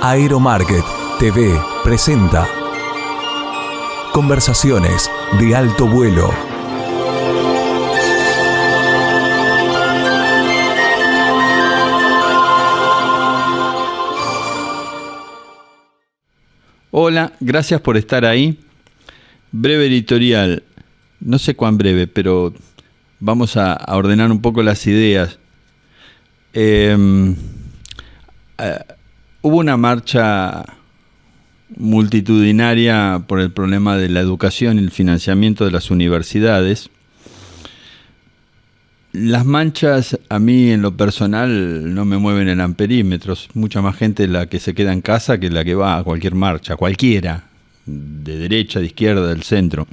Aeromarket TV presenta Conversaciones de alto vuelo. Hola, gracias por estar ahí. Breve editorial, no sé cuán breve, pero vamos a ordenar un poco las ideas. Hubo una marcha multitudinaria por el problema de la educación y el financiamiento de las universidades. Las marchas a mí en lo personal no me mueven en amperímetros. Mucha más gente la que se queda en casa que la que va a cualquier marcha, cualquiera, de derecha, de izquierda, del centro.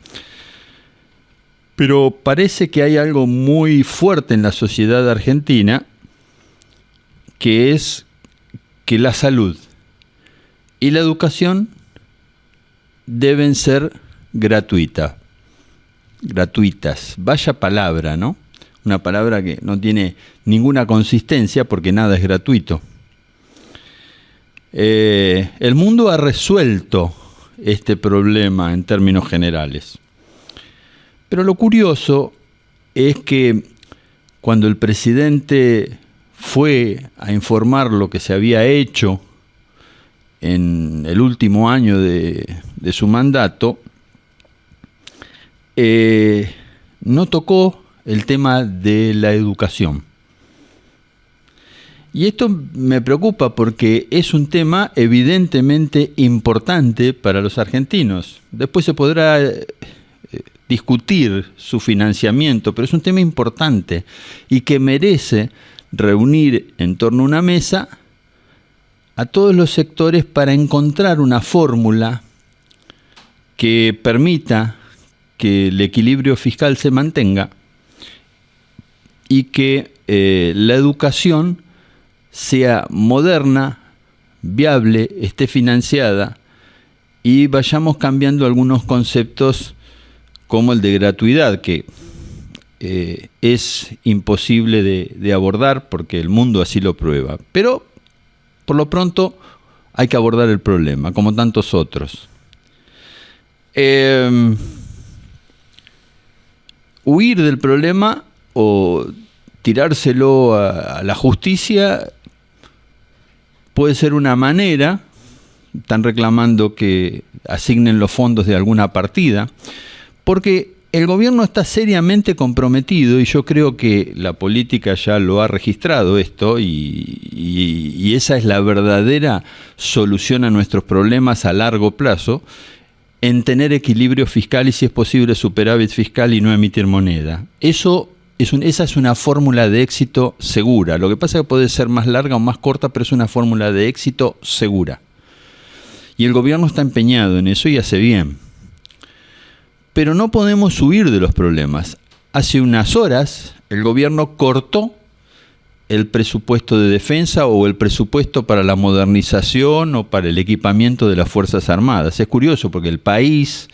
Pero parece que hay algo muy fuerte en la sociedad argentina, que es que la salud y la educación deben ser gratuitas. Vaya palabra, ¿no? Una palabra que no tiene ninguna consistencia porque nada es gratuito. El mundo ha resuelto este problema en términos generales. Pero lo curioso es que cuando el presidente fue a informar lo que se había hecho en el último año de su mandato, no tocó el tema de la educación. Y esto me preocupa porque es un tema evidentemente importante para los argentinos. Después se podrá discutir su financiamiento, pero es un tema importante y que merece reunir en torno a una mesa a todos los sectores para encontrar una fórmula que permita que el equilibrio fiscal se mantenga y que la educación sea moderna, viable, esté financiada y vayamos cambiando algunos conceptos como el de gratuidad, que es imposible de abordar porque el mundo así lo prueba. Pero, por lo pronto, hay que abordar el problema, como tantos otros. Huir del problema o tirárselo a la justicia puede ser una manera. Están reclamando que asignen los fondos de alguna partida, porque el gobierno está seriamente comprometido, y yo creo que la política ya lo ha registrado esto, y esa es la verdadera solución a nuestros problemas a largo plazo, en tener equilibrio fiscal y, si es posible, superávit fiscal y no emitir moneda. Esa es una fórmula de éxito segura. Lo que pasa es que puede ser más larga o más corta, pero es una fórmula de éxito segura. Y el gobierno está empeñado en eso y hace bien. Pero no podemos huir de los problemas. Hace unas horas el gobierno cortó el presupuesto de defensa o el presupuesto para la modernización o para el equipamiento de las Fuerzas Armadas. Es curioso porque el país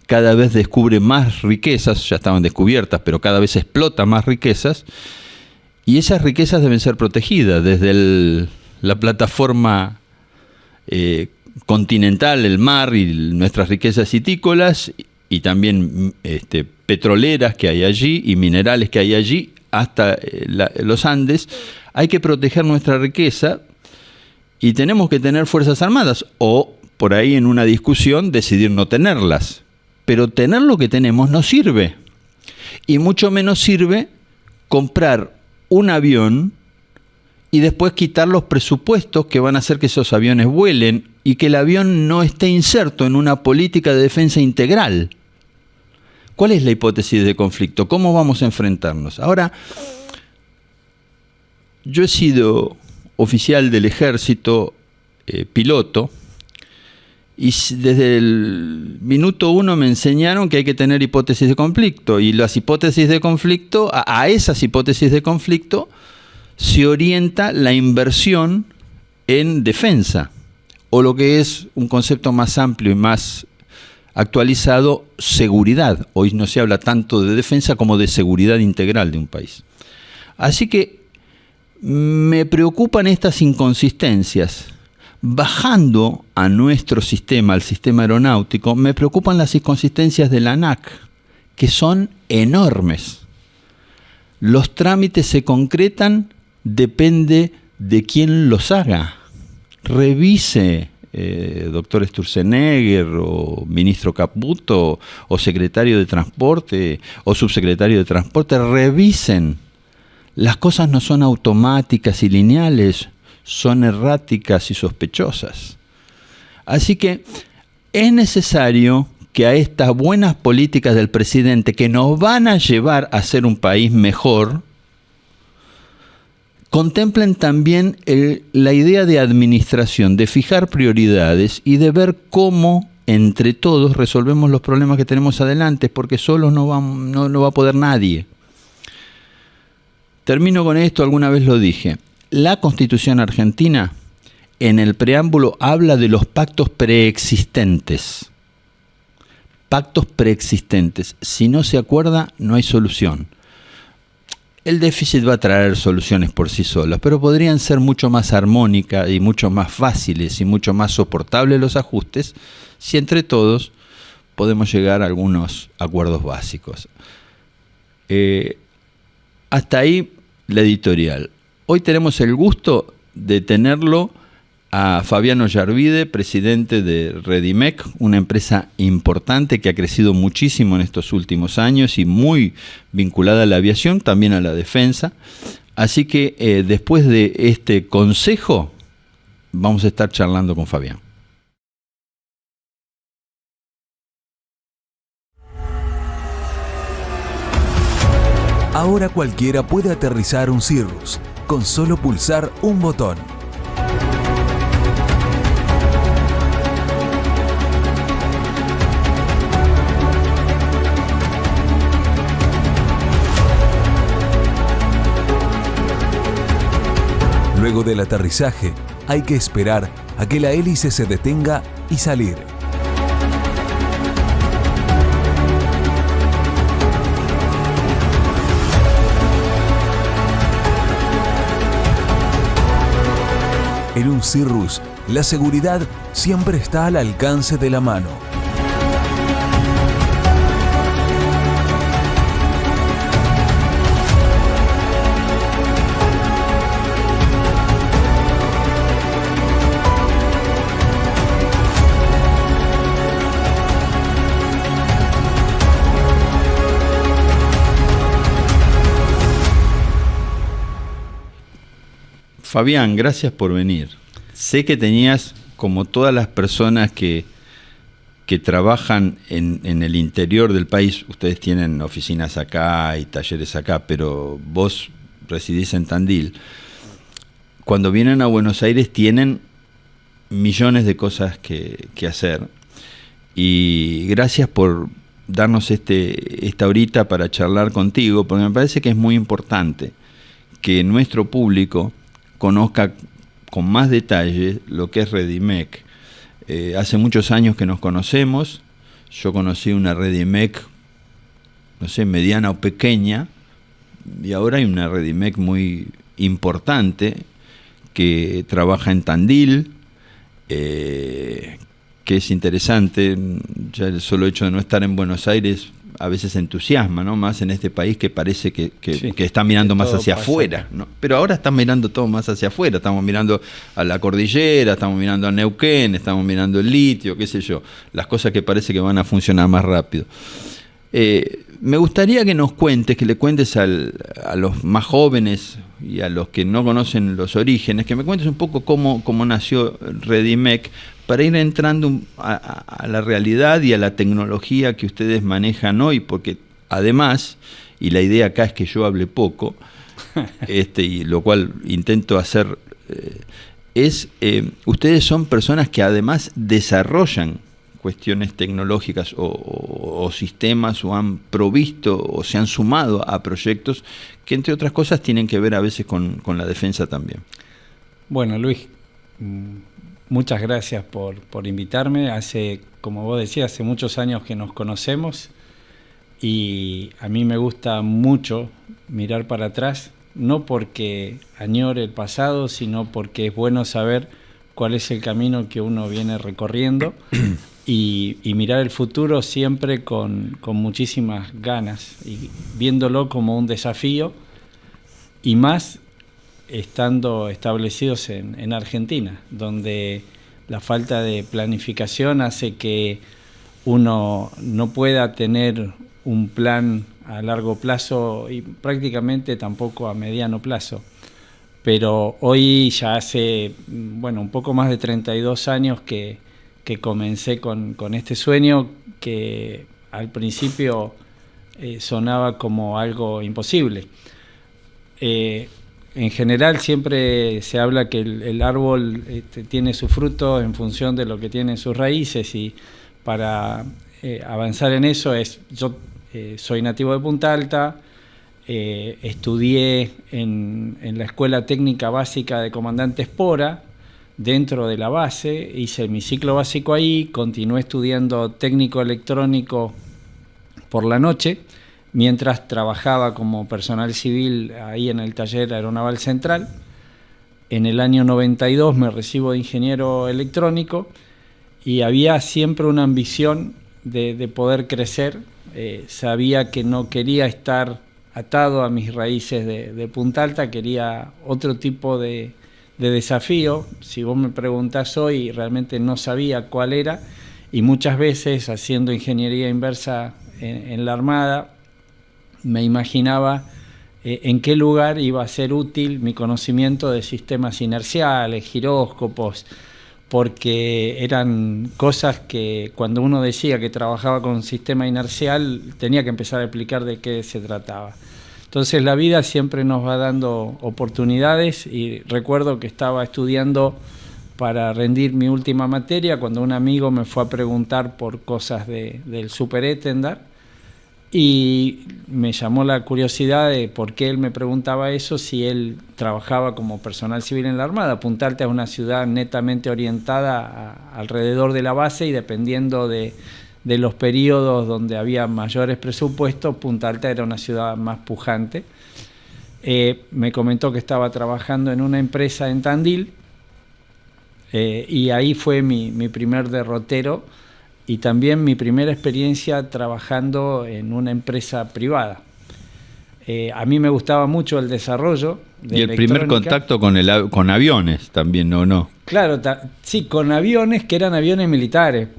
cada vez descubre más riquezas, ya estaban descubiertas, pero cada vez explota más riquezas, y esas riquezas deben ser protegidas desde la plataforma continental, el mar y nuestras riquezas citícolas, y también petroleras que hay allí y minerales que hay allí, hasta los Andes. Hay que proteger nuestra riqueza y tenemos que tener Fuerzas Armadas, o por ahí en una discusión decidir no tenerlas. Pero tener lo que tenemos no sirve, y mucho menos sirve comprar un avión y después quitar los presupuestos que van a hacer que esos aviones vuelen y que el avión no esté inserto en una política de defensa integral. ¿Cuál es la hipótesis de conflicto? ¿Cómo vamos a enfrentarnos? Ahora, yo he sido oficial del ejército, piloto, y desde el minuto 1 me enseñaron que hay que tener hipótesis de conflicto, y las hipótesis de conflicto, a esas hipótesis de conflicto se orienta la inversión en defensa, o lo que es un concepto más amplio y más actualizado, seguridad. Hoy no se habla tanto de defensa como de seguridad integral de un país. Así que me preocupan estas inconsistencias, Bajando a nuestro sistema, al sistema aeronáutico, me preocupan las inconsistencias de la ANAC, que son enormes. Los trámites se concretan, depende de quién los haga. Revise, doctor Sturzenegger, o ministro Caputo, o secretario de Transporte, o subsecretario de Transporte, revisen. Las cosas no son automáticas y lineales, son erráticas y sospechosas. Así que es necesario que a estas buenas políticas del presidente, que nos van a llevar a ser un país mejor, contemplen también la idea de administración, de fijar prioridades y de ver cómo entre todos resolvemos los problemas que tenemos adelante, porque solos no va a poder nadie. Termino con esto, alguna vez lo dije. La Constitución argentina, en el preámbulo, habla de los pactos preexistentes. Pactos preexistentes. Si no se acuerda, no hay solución. El déficit va a traer soluciones por sí solas, pero podrían ser mucho más armónicas y mucho más fáciles y mucho más soportables los ajustes si entre todos podemos llegar a algunos acuerdos básicos. Hasta ahí la editorial. Hoy tenemos el gusto de tenerlo a Fabián Ollarvide, presidente de Redimec, una empresa importante que ha crecido muchísimo en estos últimos años y muy vinculada a la aviación, también a la defensa. Así que después de este consejo, vamos a estar charlando con Fabián. Ahora cualquiera puede aterrizar un Cirrus con solo pulsar un botón. Luego del aterrizaje, hay que esperar a que la hélice se detenga y salir. En un Cirrus, la seguridad siempre está al alcance de la mano. Fabián, gracias por venir. Sé que tenías, como todas las personas que trabajan en el interior del país, ustedes tienen oficinas acá y talleres acá, pero vos residís en Tandil. Cuando vienen a Buenos Aires tienen millones de cosas que hacer. Y gracias por darnos esta horita para charlar contigo, porque me parece que es muy importante que nuestro público conozca con más detalle lo que es Redimec. Hace muchos años que nos conocemos. Yo conocí una Redimec, no sé, mediana o pequeña, y ahora hay una Redimec muy importante que trabaja en Tandil, que es interesante. Ya el solo hecho de no estar en Buenos Aires a veces entusiasma, ¿no? Más en este país que parece que está mirando más hacia afuera, ¿no? Pero ahora están mirando todo más hacia afuera. Estamos mirando a la cordillera, estamos mirando a Neuquén, estamos mirando el litio, qué sé yo, las cosas que parece que van a funcionar más rápido. Me gustaría que nos cuentes, que le cuentes a los más jóvenes y a los que no conocen los orígenes, que me cuentes un poco cómo nació Redimec, para ir entrando a la realidad y a la tecnología que ustedes manejan hoy, porque además, y la idea acá es que yo hable poco, y lo cual intento hacer, ustedes son personas que además desarrollan cuestiones tecnológicas o sistemas, o han provisto o se han sumado a proyectos que, entre otras cosas, tienen que ver a veces con la defensa también. Bueno, Luis, muchas gracias por invitarme. Como vos decías, hace muchos años que nos conocemos y a mí me gusta mucho mirar para atrás, no porque añore el pasado, sino porque es bueno saber cuál es el camino que uno viene recorriendo y mirar el futuro siempre con muchísimas ganas y viéndolo como un desafío, y más estando establecidos en Argentina, donde la falta de planificación hace que uno no pueda tener un plan a largo plazo y prácticamente tampoco a mediano plazo. Pero hoy ya hace, un poco más de 32 años que comencé con este sueño, que al principio sonaba como algo imposible. En general siempre se habla que el árbol tiene su fruto en función de lo que tienen sus raíces, y para avanzar en eso yo soy nativo de Punta Alta, estudié en la Escuela Técnica Básica de Comandante Espora, dentro de la base, hice mi ciclo básico ahí, continué estudiando técnico electrónico por la noche, mientras trabajaba como personal civil ahí en el taller Aeronaval Central. En el año 92 me recibo de ingeniero electrónico y había siempre una ambición de poder crecer. Sabía que no quería estar atado a mis raíces de Punta Alta, quería otro tipo de desafío. Si vos me preguntás hoy, realmente no sabía cuál era, y muchas veces haciendo ingeniería inversa en la Armada, me imaginaba en qué lugar iba a ser útil mi conocimiento de sistemas inerciales, giróscopos, porque eran cosas que cuando uno decía que trabajaba con un sistema inercial tenía que empezar a explicar de qué se trataba. Entonces la vida siempre nos va dando oportunidades, y recuerdo que estaba estudiando para rendir mi última materia cuando un amigo me fue a preguntar por cosas del Super Étendard, y me llamó la curiosidad de por qué él me preguntaba eso si él trabajaba como personal civil en la Armada. Punta Alta es una ciudad netamente orientada alrededor de la base, y dependiendo de los periodos donde había mayores presupuestos, Punta Alta era una ciudad más pujante. Me comentó que estaba trabajando en una empresa en Tandil, y ahí fue mi primer derrotero, y también mi primera experiencia trabajando en una empresa privada. A mí me gustaba mucho el desarrollo de y el primer contacto con aviones también, ¿no? Claro, sí, con aviones que eran aviones militares.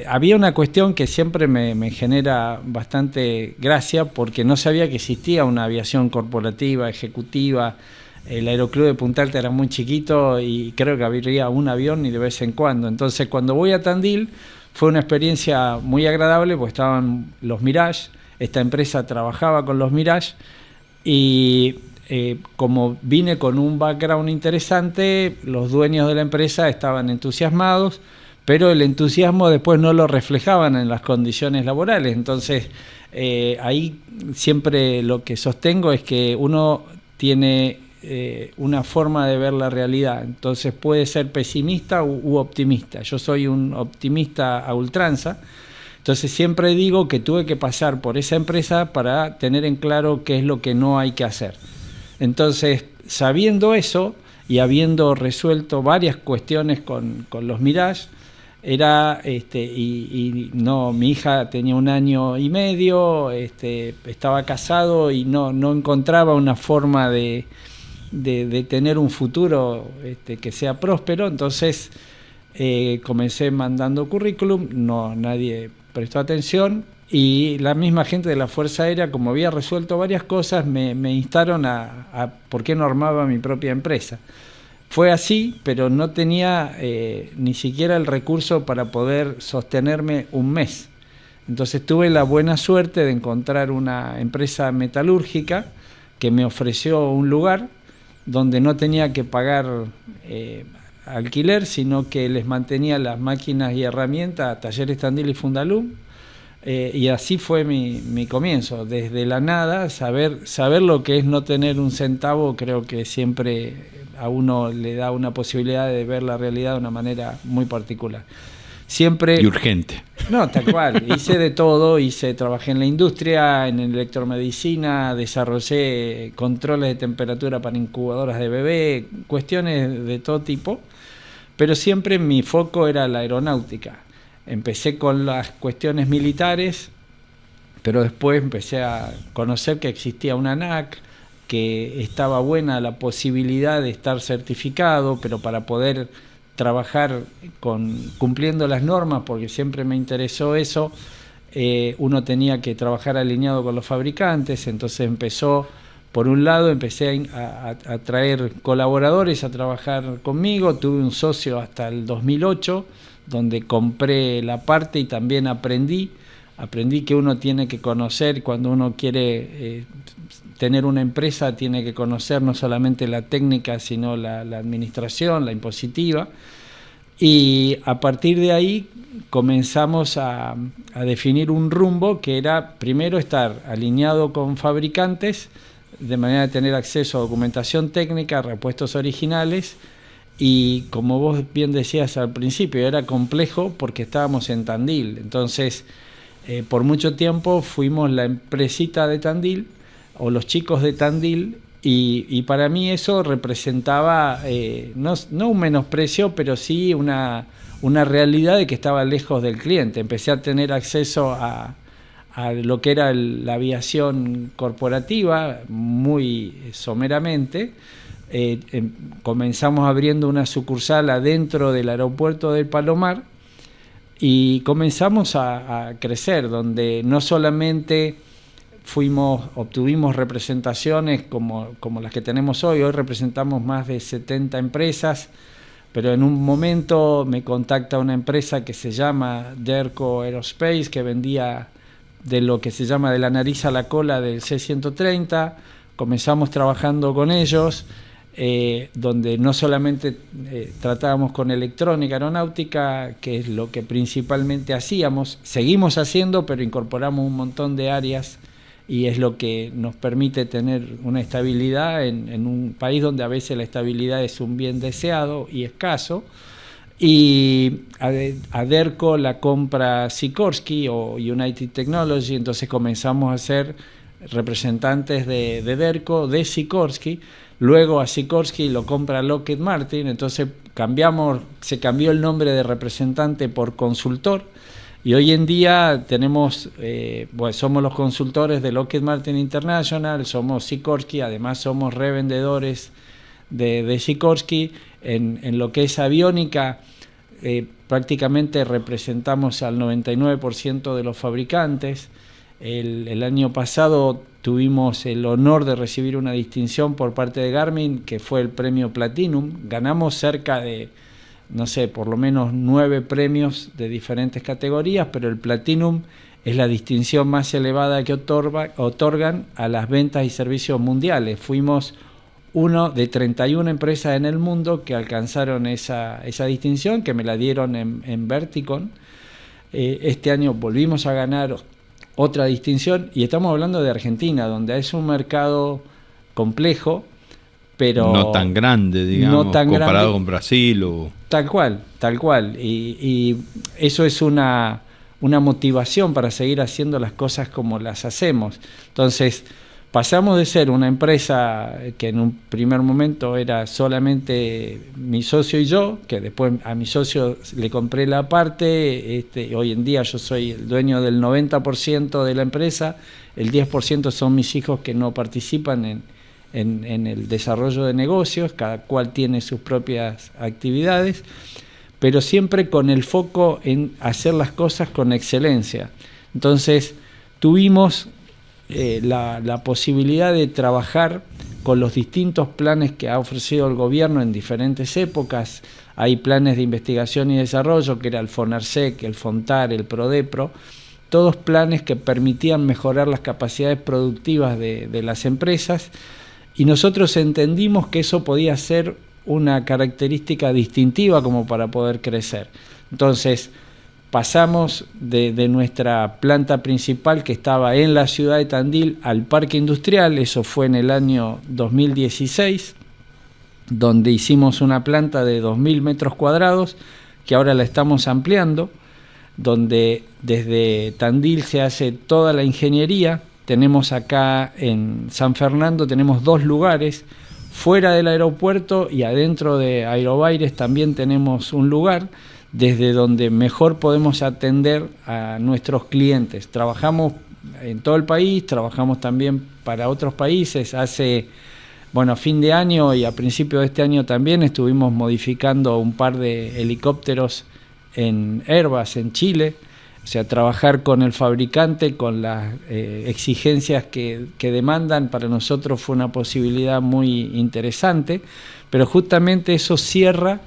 Había una cuestión que siempre me genera bastante gracia, porque no sabía que existía una aviación corporativa, ejecutiva. El Aeroclub de Punta Alta era muy chiquito y creo que habría un avión y de vez en cuando. Entonces, cuando voy a Tandil, fue una experiencia muy agradable, porque estaban los Mirage, esta empresa trabajaba con los Mirage, y como vine con un background interesante, los dueños de la empresa estaban entusiasmados, pero el entusiasmo después no lo reflejaban en las condiciones laborales. Entonces, ahí siempre lo que sostengo es que uno tiene una forma de ver la realidad, entonces puede ser pesimista u optimista. Yo soy un optimista a ultranza, entonces siempre digo que tuve que pasar por esa empresa para tener en claro qué es lo que no hay que hacer. Entonces, sabiendo eso y habiendo resuelto varias cuestiones con los Mirage, mi hija tenía 1 año y medio, estaba casado y no encontraba una forma de tener un futuro que sea próspero. Entonces comencé mandando currículum, nadie prestó atención, y la misma gente de la Fuerza Aérea, como había resuelto varias cosas, me instaron a por qué no armaba mi propia empresa. Fue así, pero no tenía ni siquiera el recurso para poder sostenerme un mes. Entonces tuve la buena suerte de encontrar una empresa metalúrgica que me ofreció un lugar donde no tenía que pagar alquiler, sino que les mantenía las máquinas y herramientas a Talleres Tandil y Fundalum, y así fue mi comienzo. Desde la nada, saber lo que es no tener un centavo, creo que siempre a uno le da una posibilidad de ver la realidad de una manera muy particular. Siempre... Y urgente. No, tal cual. Hice de todo, trabajé en la industria, en electromedicina, desarrollé controles de temperatura para incubadoras de bebé, cuestiones de todo tipo. pero siempre mi foco era la aeronáutica. Empecé con las cuestiones militares, pero después empecé a conocer que existía una ANAC, que estaba buena la posibilidad de estar certificado, pero para poder trabajar cumpliendo las normas, porque siempre me interesó eso, uno tenía que trabajar alineado con los fabricantes. Entonces por un lado empecé a traer colaboradores a trabajar conmigo, tuve un socio hasta el 2008, donde compré la parte y también aprendí que uno tiene que conocer, cuando uno quiere tener una empresa, tiene que conocer no solamente la técnica, sino la administración, la impositiva. Y a partir de ahí comenzamos a definir un rumbo que era primero estar alineado con fabricantes, de manera de tener acceso a documentación técnica, repuestos originales. Y como vos bien decías al principio, era complejo porque estábamos en Tandil. Entonces, por mucho tiempo fuimos la empresita de Tandil o los chicos de Tandil, y para mí eso representaba no un menosprecio, pero sí una realidad de que estaba lejos del cliente. Empecé a tener acceso a lo que era la aviación corporativa muy someramente. Comenzamos abriendo una sucursal adentro del aeropuerto del Palomar y comenzamos a crecer, donde no solamente obtuvimos representaciones como las que tenemos hoy representamos más de 70 empresas, pero en un momento me contacta una empresa que se llama Derco Aerospace, que vendía de lo que se llama de la nariz a la cola del C-130. Comenzamos trabajando con ellos, donde no solamente tratábamos con electrónica aeronáutica, que es lo que principalmente hacíamos, seguimos haciendo, pero incorporamos un montón de áreas, y es lo que nos permite tener una estabilidad en un país donde a veces la estabilidad es un bien deseado y escaso. Y a Derco la compra Sikorsky o United Technology, entonces comenzamos a ser representantes de Derco, de Sikorsky. Luego a Sikorsky lo compra Lockheed Martin, entonces se cambió el nombre de representante por consultor, y hoy en día tenemos, somos los consultores de Lockheed Martin International, somos Sikorsky, además somos revendedores de Sikorsky. En lo que es aviónica, prácticamente representamos al 99% de los fabricantes. El año pasado tuvimos el honor de recibir una distinción por parte de Garmin, que fue el premio Platinum. Ganamos cerca de, por lo menos 9 premios de diferentes categorías, pero el Platinum es la distinción más elevada que otorgan a las ventas y servicios mundiales. Fuimos uno de 31 empresas en el mundo que alcanzaron esa distinción, que me la dieron en Verticon. Este año volvimos a ganar otra distinción, y estamos hablando de Argentina, donde es un mercado complejo, pero no tan grande, digamos, no tan comparado grande, con Brasil o... Tal cual. Y eso es una motivación para seguir haciendo las cosas como las hacemos. Entonces, pasamos de ser una empresa que en un primer momento era solamente mi socio y yo, que después a mi socio le compré la parte, hoy en día yo soy el dueño del 90% de la empresa, el 10% son mis hijos que no participan en el desarrollo de negocios, cada cual tiene sus propias actividades, pero siempre con el foco en hacer las cosas con excelencia. Entonces tuvimos la posibilidad de trabajar con los distintos planes que ha ofrecido el gobierno en diferentes épocas. Hay planes de investigación y desarrollo, que era el FONARSEC, el FONTAR, el PRODEPRO, todos planes que permitían mejorar las capacidades productivas de las empresas, y nosotros entendimos que eso podía ser una característica distintiva como para poder crecer. Entonces pasamos de nuestra planta principal, que estaba en la ciudad de Tandil, al parque industrial. Eso fue en el año 2016, donde hicimos una planta de 2.000 metros cuadrados, que ahora la estamos ampliando, donde desde Tandil se hace toda la ingeniería. Tenemos acá en San Fernando, tenemos 2 lugares, fuera del aeropuerto y adentro de Aerobaires también tenemos un lugar desde donde mejor podemos atender a nuestros clientes. Trabajamos en todo el país, trabajamos también para otros países. A fin de año y a principio de este año también estuvimos modificando un par de helicópteros en Airbus en Chile. O sea, trabajar con el fabricante, con las exigencias que demandan, para nosotros fue una posibilidad muy interesante, pero justamente eso cierra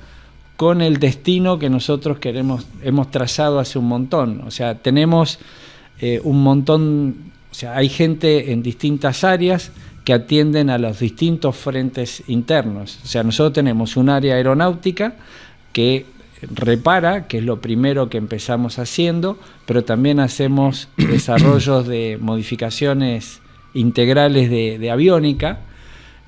con el destino que nosotros hemos trazado hace un montón. O sea, tenemos un montón, o sea, hay gente en distintas áreas que atienden a los distintos frentes internos. O sea, nosotros tenemos un área aeronáutica que repara, que es lo primero que empezamos haciendo, pero también hacemos desarrollos de modificaciones integrales de aviónica.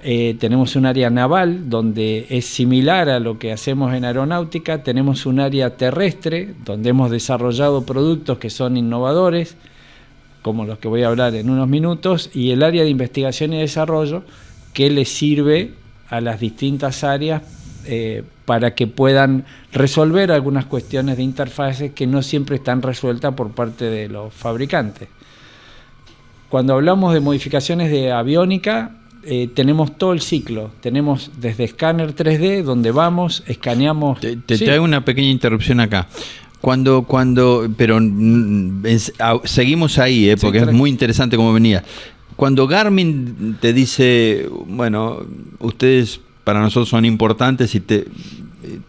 Tenemos un área naval donde es similar a lo que hacemos en aeronáutica. Tenemos un área terrestre donde hemos desarrollado productos que son innovadores, como los que voy a hablar en unos minutos, y el área de investigación y desarrollo, que le sirve a las distintas áreas para que puedan resolver algunas cuestiones de interfaces que no siempre están resueltas por parte de los fabricantes. Cuando hablamos de modificaciones de aviónica, tenemos todo el ciclo. Tenemos desde escáner 3D, donde vamos, escaneamos... Te hago una pequeña interrupción acá. Seguimos ahí, porque es muy interesante cómo venía. Cuando Garmin te dice, bueno, ustedes para nosotros son importantes y te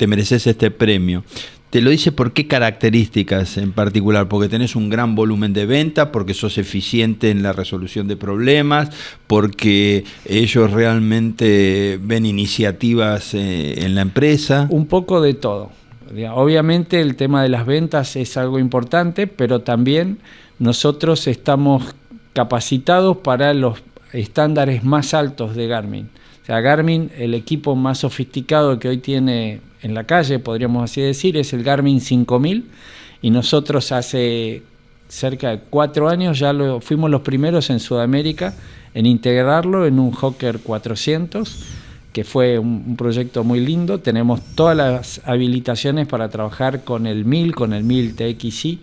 mereces este premio, ¿te lo dice por qué características en particular? ¿Porque tenés un gran volumen de venta? ¿Porque sos eficiente en la resolución de problemas? ¿Porque ellos realmente ven iniciativas en la empresa? Un poco de todo. Obviamente el tema de las ventas es algo importante, pero también nosotros estamos capacitados para los estándares más altos de Garmin. O sea, Garmin, el equipo más sofisticado que hoy tiene en la calle, podríamos así decir, es el Garmin 5000, y nosotros hace cerca de 4 años ya fuimos los primeros en Sudamérica en integrarlo en un Hawker 400, que fue un proyecto muy lindo. Tenemos todas las habilitaciones para trabajar con el 1000, con el 1000 TXI.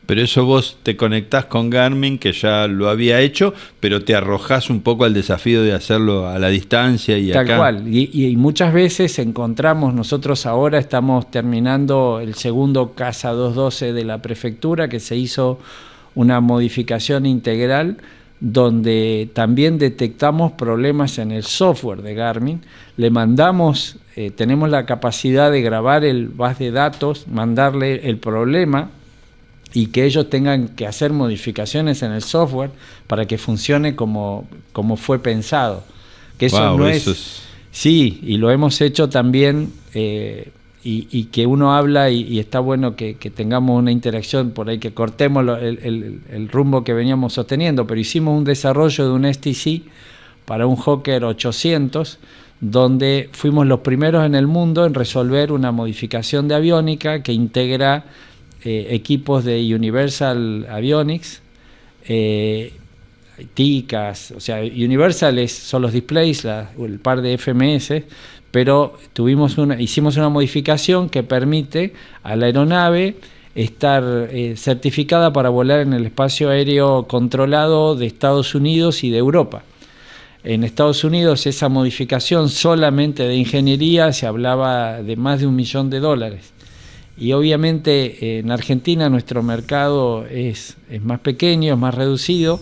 Pero eso vos te conectás con Garmin, que ya lo había hecho, pero te arrojás un poco al desafío de hacerlo a la distancia y tal acá. Cual, y muchas veces nosotros ahora estamos terminando el segundo CASA 212 de la prefectura, que se hizo una modificación integral donde también detectamos problemas en el software de Garmin. Le mandamos, tenemos la capacidad de grabar el base de datos, mandarle el problema y que ellos tengan que hacer modificaciones en el software para que funcione como fue pensado. Que eso no es... Sí, y lo hemos hecho también, y que uno habla y está bueno que tengamos una interacción por ahí, que cortemos el rumbo que veníamos sosteniendo, pero hicimos un desarrollo de un STC para un Hawker 800, donde fuimos los primeros en el mundo en resolver una modificación de aviónica que integra equipos de Universal Avionics, TICAS, o sea, Universal son los displays, el par de FMS, pero hicimos una modificación que permite a la aeronave estar certificada para volar en el espacio aéreo controlado de Estados Unidos y de Europa. En Estados Unidos esa modificación solamente de ingeniería se hablaba de más de $1 millón. Y obviamente en Argentina nuestro mercado es más pequeño, es más reducido,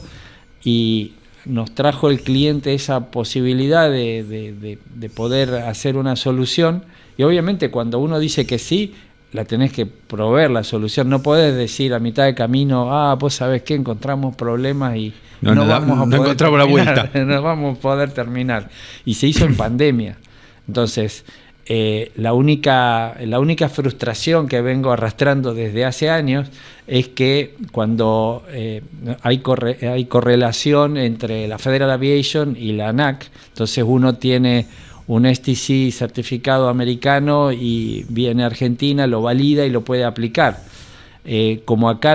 y nos trajo el cliente esa posibilidad de poder hacer una solución. Y obviamente cuando uno dice que sí, la tenés que proveer la solución. No podés decir a mitad de camino, vos sabés que encontramos problemas y no encontramos la vuelta. No vamos a poder terminar. Y se hizo en pandemia. Entonces, la única frustración que vengo arrastrando desde hace años es que cuando hay correlación entre la Federal Aviation y la ANAC, entonces uno tiene un STC certificado americano y viene a Argentina, lo valida y lo puede aplicar. Como acá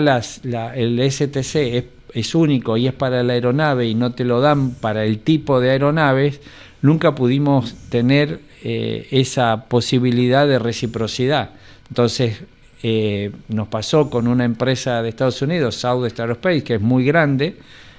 el STC es único y es para la aeronave y no te lo dan para el tipo de aeronaves, nunca pudimos tener esa posibilidad de reciprocidad. Entonces nos pasó con una empresa de Estados Unidos, Southwest Aerospace, que es muy grande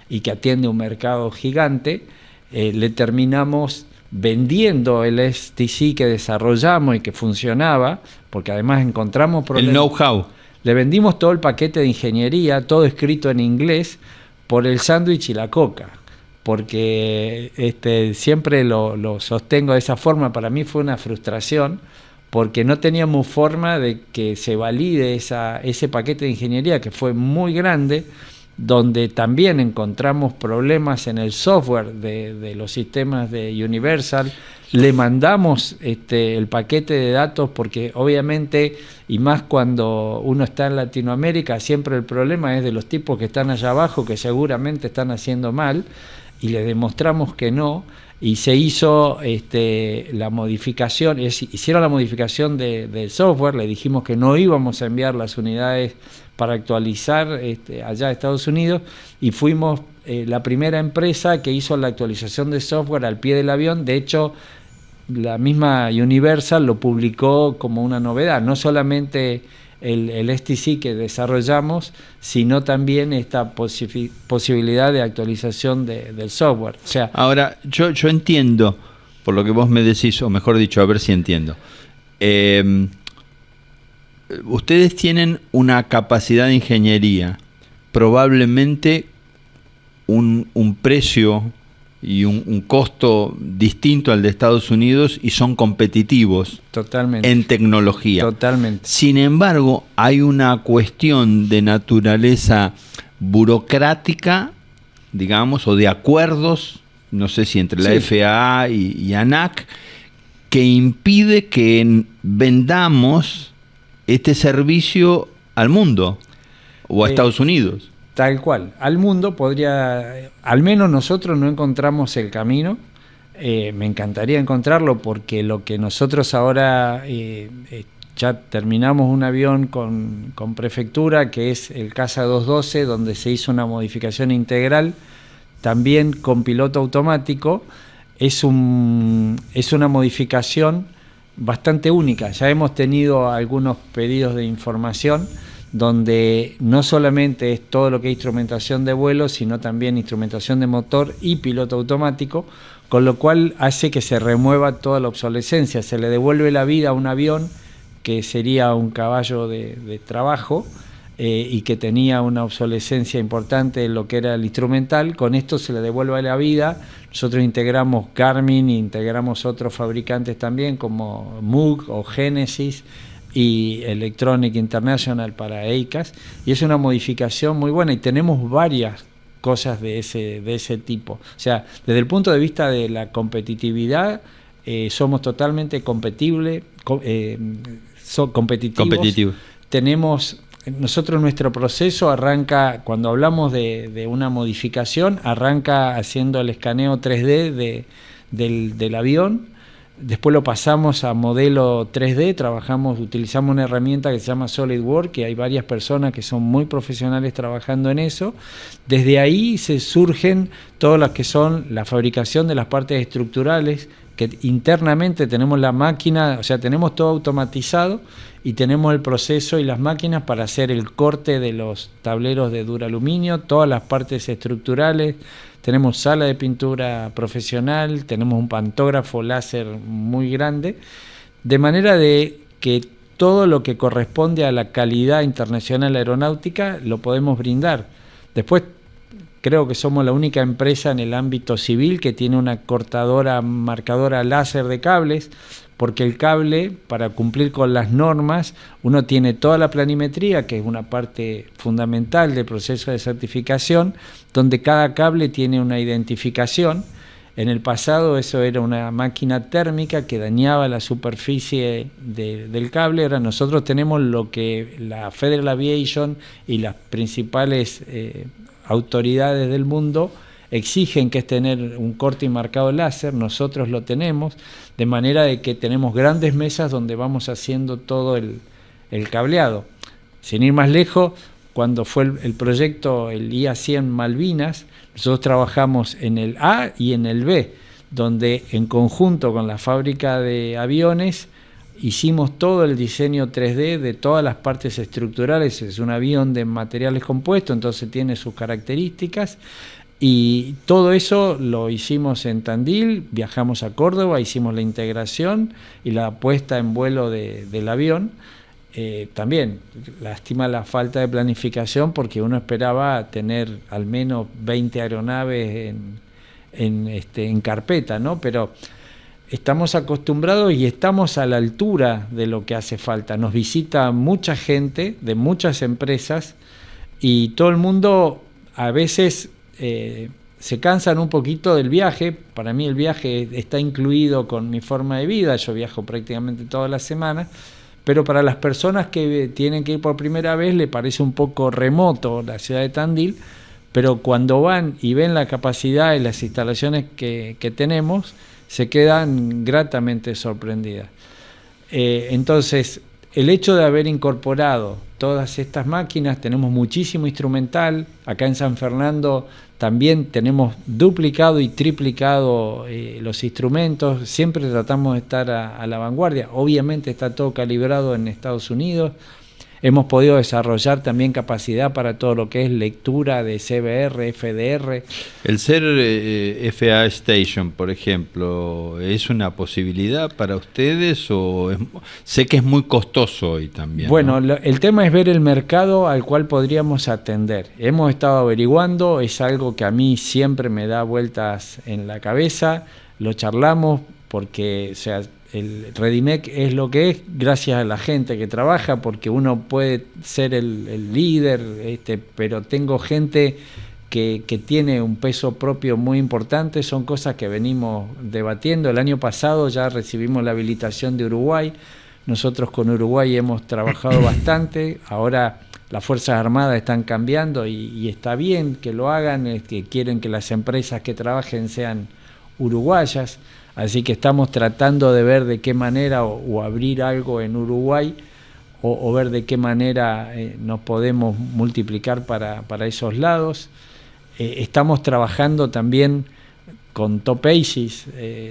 y que atiende un mercado gigante. Le terminamos vendiendo el STC que desarrollamos y que funcionaba, porque además encontramos problemas. El know-how. Le vendimos todo el paquete de ingeniería, todo escrito en inglés, por el sándwich y la coca, porque siempre lo sostengo de esa forma. Para mí fue una frustración, porque no teníamos forma de que se valide ese paquete de ingeniería, que fue muy grande, donde también encontramos problemas en el software de los sistemas de Universal. Le mandamos el paquete de datos, porque obviamente, y más cuando uno está en Latinoamérica, siempre el problema es de los tipos que están allá abajo, que seguramente están haciendo mal, y le demostramos que no, y se hizo la modificación, hicieron la modificación del software. Le dijimos que no íbamos a enviar las unidades para actualizar allá a Estados Unidos, y fuimos la primera empresa que hizo la actualización de software al pie del avión. De hecho, la misma Universal lo publicó como una novedad, no solamente el STC que desarrollamos, sino también esta posibilidad de actualización del software. O sea, ahora, yo entiendo, por lo que vos me decís, o mejor dicho, a ver si entiendo. Ustedes tienen una capacidad de ingeniería, probablemente un precio y un costo distinto al de Estados Unidos, y son competitivos totalmente en tecnología. Totalmente. Sin embargo, hay una cuestión de naturaleza burocrática, digamos, o de acuerdos, no sé si entre la FAA y ANAC, que impide que vendamos este servicio al mundo o a Estados Unidos. Tal cual, al mundo podría, al menos nosotros no encontramos el camino. Me encantaría encontrarlo, porque lo que nosotros ahora ya terminamos un avión con prefectura, que es el CASA 212, donde se hizo una modificación integral, también con piloto automático. Es una modificación bastante única. Ya hemos tenido algunos pedidos de información donde no solamente es todo lo que es instrumentación de vuelo, sino también instrumentación de motor y piloto automático, con lo cual hace que se remueva toda la obsolescencia. Se le devuelve la vida a un avión que sería un caballo de trabajo, y que tenía una obsolescencia importante en lo que era el instrumental. Con esto se le devuelve la vida. Nosotros integramos Garmin, integramos otros fabricantes también, como Moog o Genesis, y Electronic International para EICAS, y es una modificación muy buena, y tenemos varias cosas de ese tipo. O sea, desde el punto de vista de la competitividad, somos totalmente competitivos. Nosotros, nuestro proceso arranca, cuando hablamos de una modificación, arranca haciendo el escaneo 3D del avión. Después lo pasamos a modelo 3D, utilizamos una herramienta que se llama SolidWorks, que hay varias personas que son muy profesionales trabajando en eso. Desde ahí se surgen todas las que son la fabricación de las partes estructurales, que internamente tenemos la máquina, o sea, tenemos todo automatizado, y tenemos el proceso y las máquinas para hacer el corte de los tableros de duraluminio, todas las partes estructurales. Tenemos sala de pintura profesional, tenemos un pantógrafo láser muy grande, de manera de que todo lo que corresponde a la calidad internacional aeronáutica lo podemos brindar. Después, creo que somos la única empresa en el ámbito civil que tiene una marcadora láser de cables, porque el cable, para cumplir con las normas, uno tiene toda la planimetría, que es una parte fundamental del proceso de certificación, donde cada cable tiene una identificación. En el pasado eso era una máquina térmica que dañaba la superficie del cable. Ahora nosotros tenemos lo que la Federal Aviation y las principales autoridades del mundo exigen, que es tener un corte y marcado láser. Nosotros lo tenemos, de manera de que tenemos grandes mesas donde vamos haciendo todo el cableado. Sin ir más lejos, cuando fue el proyecto, el IA-100 Malvinas, nosotros trabajamos en el A y en el B. donde en conjunto con la fábrica de aviones hicimos todo el diseño 3D de todas las partes estructurales. Es un avión de materiales compuestos, entonces tiene sus características, y todo eso lo hicimos en Tandil. Viajamos a Córdoba, hicimos la integración y la puesta en vuelo del avión. También lástima la falta de planificación, porque uno esperaba tener al menos 20 aeronaves en carpeta, ¿no? Pero estamos acostumbrados y estamos a la altura de lo que hace falta. Nos visita mucha gente de muchas empresas y todo el mundo a veces se cansan un poquito del viaje. Para mí el viaje está incluido con mi forma de vida, yo viajo prácticamente toda la semana, pero para las personas que tienen que ir por primera vez le parece un poco remoto la ciudad de Tandil, pero cuando van y ven la capacidad y las instalaciones que tenemos, se quedan gratamente sorprendidas. Entonces, el hecho de haber incorporado todas estas máquinas, tenemos muchísimo instrumental. Acá en San Fernando también tenemos duplicado y triplicado los instrumentos. Siempre tratamos de estar a la vanguardia. Obviamente está todo calibrado en Estados Unidos. Hemos podido desarrollar también capacidad para todo lo que es lectura de CBR, FDR. El ser FAA Station, por ejemplo, ¿es una posibilidad para ustedes o sé que es muy costoso hoy también? Bueno, ¿no? El tema es ver el mercado al cual podríamos atender. Hemos estado averiguando, es algo que a mí siempre me da vueltas en la cabeza, lo charlamos porque, o sea, el Redimec es lo que es gracias a la gente que trabaja, porque uno puede ser el líder, pero tengo gente que tiene un peso propio muy importante. Son cosas que venimos debatiendo. El año pasado ya recibimos la habilitación de Uruguay. Nosotros con Uruguay hemos trabajado bastante. Ahora las Fuerzas Armadas están cambiando y está bien que lo hagan, que quieren que las empresas que trabajen sean uruguayas. Así que estamos tratando de ver de qué manera o abrir algo en Uruguay o ver de qué manera nos podemos multiplicar para esos lados. Estamos trabajando también con Top Aces,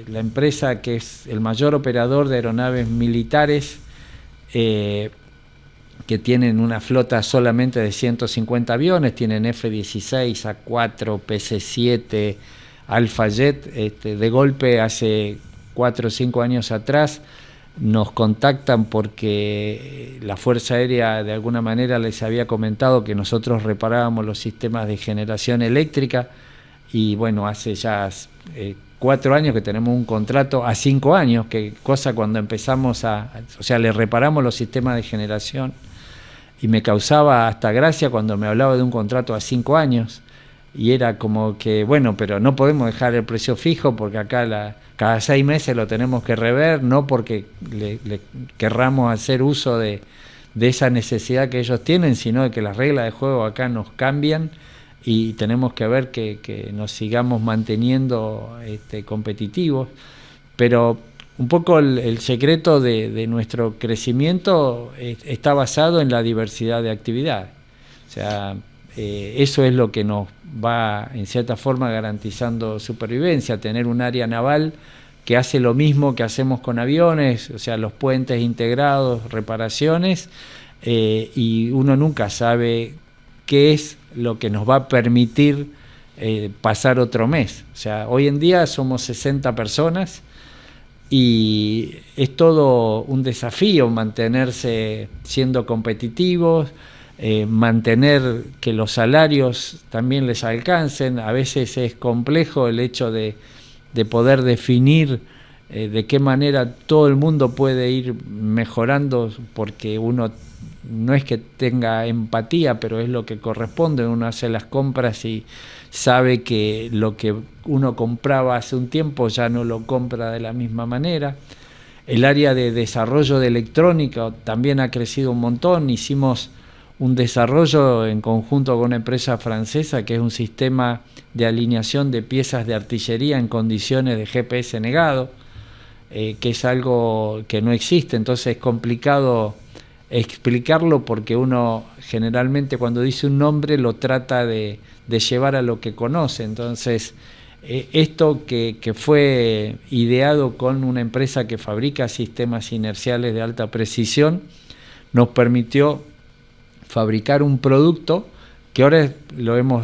la empresa que es el mayor operador de aeronaves militares, que tienen una flota solamente de 150 aviones, tienen F-16, A4, PC-7, Alpha Jet. De golpe hace 4 o 5 años atrás nos contactan porque la Fuerza Aérea de alguna manera les había comentado que nosotros reparábamos los sistemas de generación eléctrica, y bueno, hace ya 4 años que tenemos un contrato a 5 años, que cosa cuando empezamos o sea, le reparamos los sistemas de generación, y me causaba hasta gracia cuando me hablaba de un contrato a 5 años. Y era como que, bueno, pero no podemos dejar el precio fijo porque acá cada 6 meses lo tenemos que rever, no porque le querramos hacer uso de esa necesidad que ellos tienen, sino de que las reglas de juego acá nos cambian y tenemos que ver que nos sigamos manteniendo competitivos. Pero un poco el secreto de nuestro crecimiento está basado en la diversidad de actividades. O sea, eso es lo que nos va en cierta forma garantizando supervivencia, tener un área naval que hace lo mismo que hacemos con aviones, o sea, los puentes integrados, reparaciones, y uno nunca sabe qué es lo que nos va a permitir pasar otro mes. O sea, hoy en día somos 60 personas y es todo un desafío mantenerse siendo competitivos, mantener que los salarios también les alcancen. A veces es complejo el hecho de poder definir de qué manera todo el mundo puede ir mejorando, porque uno no es que tenga empatía, pero es lo que corresponde. Uno hace las compras y sabe que lo que uno compraba hace un tiempo ya no lo compra de la misma manera. El área de desarrollo de electrónica también ha crecido un montón. Hicimos un desarrollo en conjunto con una empresa francesa que es un sistema de alineación de piezas de artillería en condiciones de GPS negado, que es algo que no existe. Entonces es complicado explicarlo porque uno generalmente cuando dice un nombre lo trata de llevar a lo que conoce. Entonces Esto que fue ideado con una empresa que fabrica sistemas inerciales de alta precisión, nos permitió fabricar un producto que ahora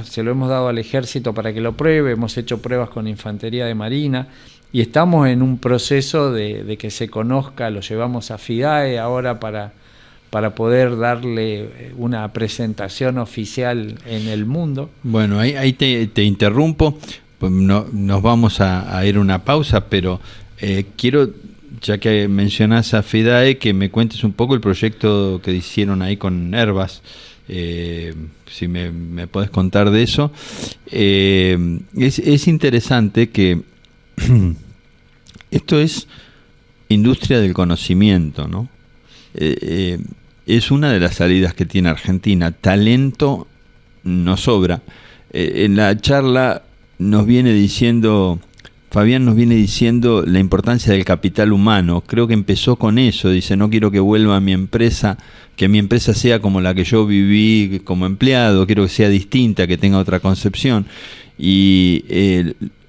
se lo hemos dado al ejército para que lo pruebe, hemos hecho pruebas con infantería de marina y estamos en un proceso de que se conozca, lo llevamos a FIDAE ahora para poder darle una presentación oficial en el mundo. Bueno, ahí te interrumpo, pues nos vamos a ir a una pausa, pero quiero, ya que mencionás a FIDAE, que me cuentes un poco el proyecto que hicieron ahí con Airbus. Si me podés contar de eso. Es interesante que esto es industria del conocimiento, ¿no? Es una de las salidas que tiene Argentina. Talento nos sobra. En la charla Fabián nos viene diciendo la importancia del capital humano. Creo que empezó con eso. Dice, no quiero que vuelva a mi empresa, que mi empresa sea como la que yo viví como empleado, quiero que sea distinta, que tenga otra concepción. Y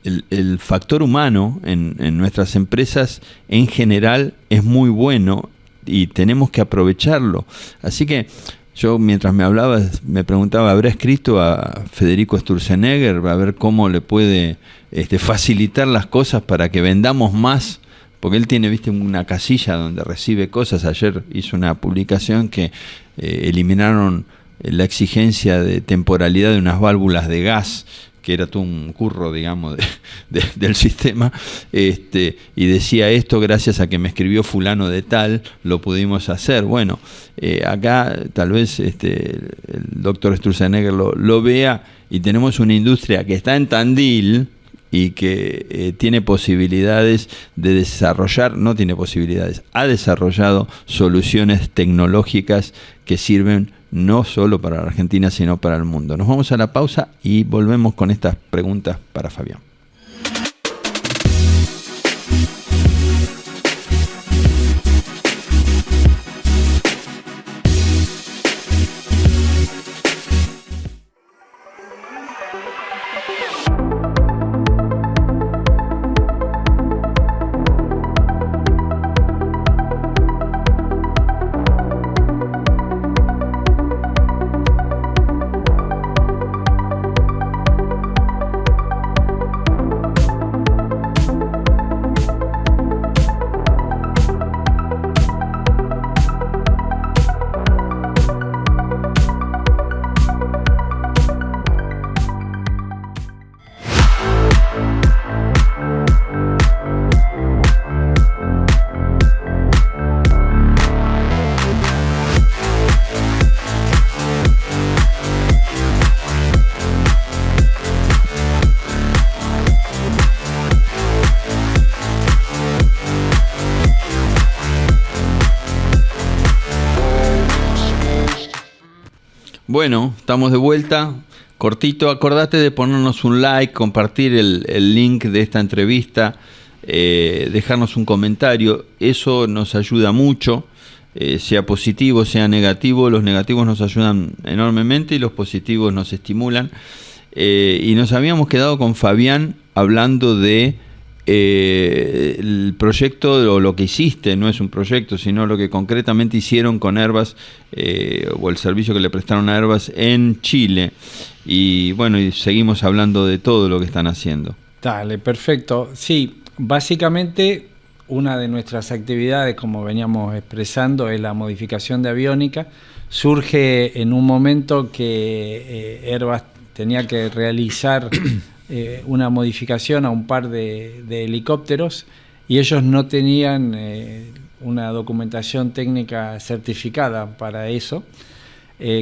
el factor humano en nuestras empresas en general es muy bueno y tenemos que aprovecharlo. Así que yo, mientras me hablabas, me preguntaba, ¿habrá escrito a Federico Sturzenegger a ver cómo le puede facilitar las cosas para que vendamos más? Porque él tiene, una casilla donde recibe cosas. Ayer hizo una publicación que eliminaron la exigencia de temporalidad de unas válvulas de gas, que era todo un curro, digamos, del sistema, y decía esto, gracias a que me escribió fulano de tal, lo pudimos hacer. Bueno, acá tal vez el doctor Sturzenegger lo vea, y tenemos una industria que está en Tandil y que tiene posibilidades de desarrollar, no tiene posibilidades, ha desarrollado soluciones tecnológicas que sirven no solo para la Argentina, sino para el mundo. Nos vamos a la pausa y volvemos con estas preguntas para Fabián. Bueno, estamos de vuelta. Cortito, acordate de ponernos un like, compartir el link de esta entrevista, dejarnos un comentario. Eso nos ayuda mucho, sea positivo, sea negativo. Los negativos nos ayudan enormemente y los positivos nos estimulan. Y nos habíamos quedado con Fabián hablando de el proyecto, o lo que hiciste, no es un proyecto, sino lo que concretamente hicieron con Airbus, o el servicio que le prestaron a Airbus en Chile. Y bueno, y seguimos hablando de todo lo que están haciendo. Dale, perfecto. Sí, básicamente una de nuestras actividades, como veníamos expresando, es la modificación de aviónica. Surge en un momento que Airbus tenía que realizar una modificación a un par de helicópteros y ellos no tenían una documentación técnica certificada para eso.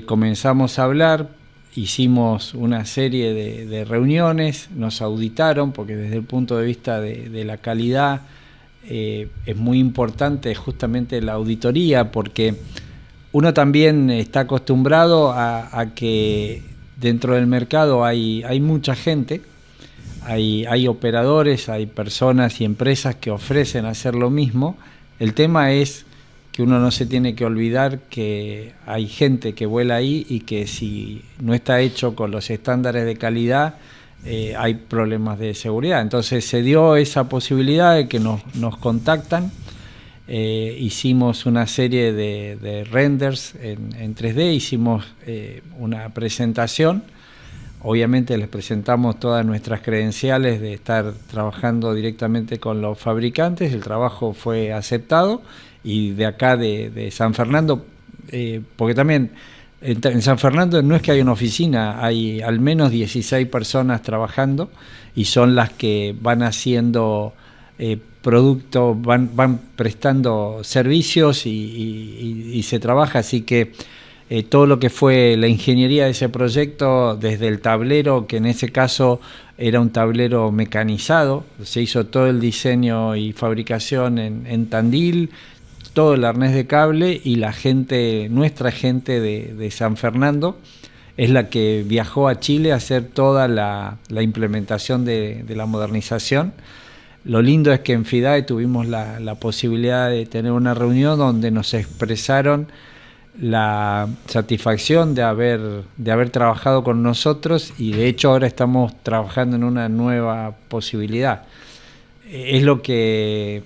Comenzamos a hablar, hicimos una serie de reuniones, nos auditaron, porque desde el punto de vista de la calidad es muy importante justamente la auditoría, porque uno también está acostumbrado a que dentro del mercado hay mucha gente. Hay operadores, hay personas y empresas que ofrecen hacer lo mismo. El tema es que uno no se tiene que olvidar que hay gente que vuela ahí y que si no está hecho con los estándares de calidad hay problemas de seguridad. Entonces se dio esa posibilidad de que nos contactan. Hicimos una serie de renders en 3D, hicimos una presentación. Obviamente les presentamos todas nuestras credenciales de estar trabajando directamente con los fabricantes. El trabajo fue aceptado, y de acá de San Fernando, porque también en San Fernando no es que haya una oficina, hay al menos 16 personas trabajando, y son las que van haciendo productos, van prestando servicios y se trabaja. Así que todo lo que fue la ingeniería de ese proyecto, desde el tablero, que en ese caso era un tablero mecanizado, se hizo todo el diseño y fabricación en Tandil, todo el arnés de cable, y nuestra gente de San Fernando es la que viajó a Chile a hacer toda la implementación de la modernización. Lo lindo es que en FIDAE tuvimos la posibilidad de tener una reunión donde nos expresaron la satisfacción de haber trabajado con nosotros, y de hecho ahora estamos trabajando en una nueva posibilidad. Es lo que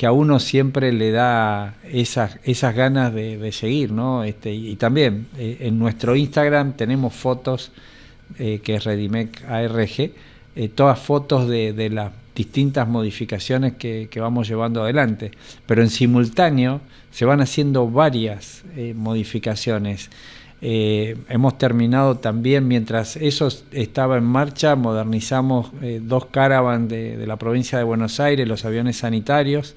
a uno siempre le da esas ganas de seguir, ¿no? Y también en nuestro Instagram tenemos fotos, que es Redimec ARG, todas fotos de las distintas modificaciones que vamos llevando adelante, pero en simultáneo se van haciendo varias modificaciones. Hemos terminado también, mientras eso estaba en marcha, modernizamos 2 Caravan de la provincia de Buenos Aires, los aviones sanitarios,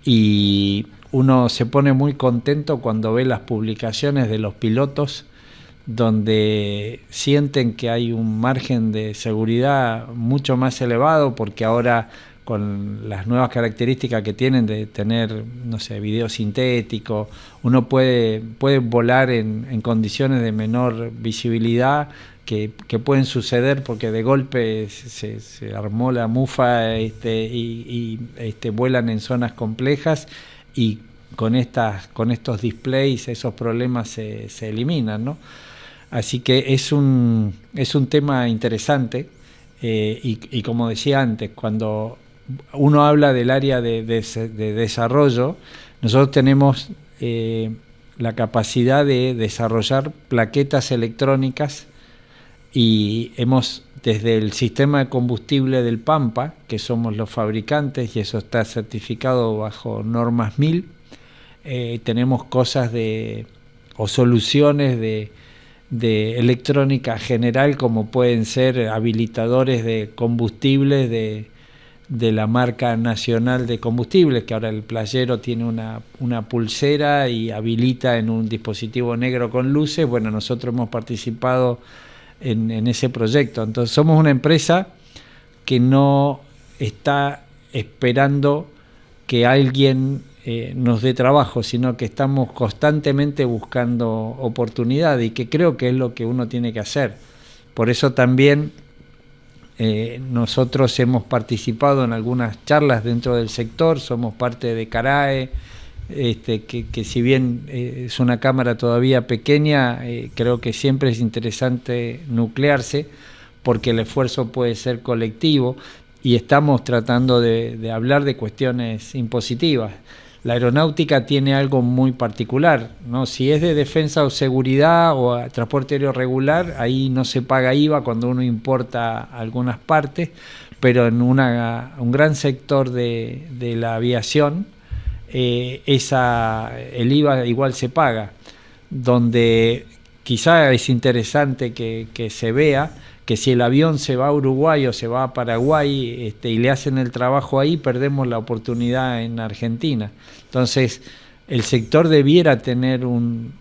y uno se pone muy contento cuando ve las publicaciones de los pilotos, donde sienten que hay un margen de seguridad mucho más elevado, porque ahora, con las nuevas características que tienen de tener, no sé, video sintético, uno puede volar en condiciones de menor visibilidad que pueden suceder porque de golpe se armó la mufa, y vuelan en zonas complejas, y con estos displays esos problemas se eliminan, ¿no? Así que es un tema interesante, y como decía antes, cuando uno habla del área de desarrollo, nosotros tenemos la capacidad de desarrollar plaquetas electrónicas, y hemos, desde el sistema de combustible del Pampa, que somos los fabricantes, y eso está certificado bajo normas 1000, tenemos cosas o soluciones de electrónica general, como pueden ser habilitadores de combustibles de la marca nacional de combustibles, que ahora el playero tiene una pulsera y habilita en un dispositivo negro con luces. Bueno, nosotros hemos participado en ese proyecto. Entonces somos una empresa que no está esperando que alguien nos dé trabajo, sino que estamos constantemente buscando oportunidad, y que creo que es lo que uno tiene que hacer. Por eso también nosotros hemos participado en algunas charlas dentro del sector, somos parte de CARAE, que si bien es una cámara todavía pequeña, creo que siempre es interesante nuclearse, porque el esfuerzo puede ser colectivo, y estamos tratando de hablar de cuestiones impositivas. La aeronáutica tiene algo muy particular, ¿no? Si es de defensa o seguridad o transporte aéreo regular, ahí no se paga IVA cuando uno importa algunas partes, pero en un gran sector de la aviación, el IVA igual se paga, donde quizá es interesante que se vea que si el avión se va a Uruguay o se va a Paraguay, y le hacen el trabajo ahí, perdemos la oportunidad en Argentina. Entonces, el sector debiera tener un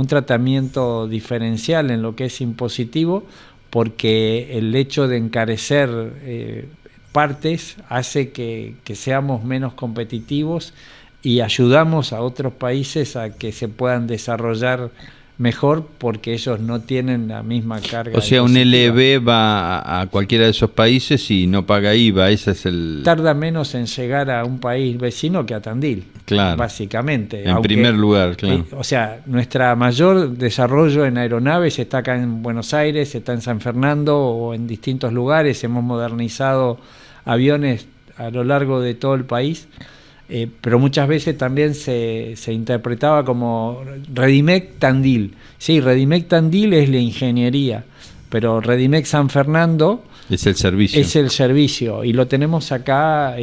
tratamiento diferencial en lo que es impositivo, porque el hecho de encarecer partes hace que seamos menos competitivos, y ayudamos a otros países a que se puedan desarrollar mejor porque ellos no tienen la misma carga. O sea, un LB va a cualquiera de esos países y no paga IVA, ese es el... Tarda menos en llegar a un país vecino que a Tandil, claro, básicamente. En primer lugar, claro. O sea, nuestra mayor desarrollo en aeronaves está acá en Buenos Aires, está en San Fernando o en distintos lugares. Hemos modernizado aviones a lo largo de todo el país. Pero muchas veces también se interpretaba como Redimec Tandil. Sí, Redimec Tandil es la ingeniería, pero Redimec San Fernando es el servicio. Es el servicio, y lo tenemos acá,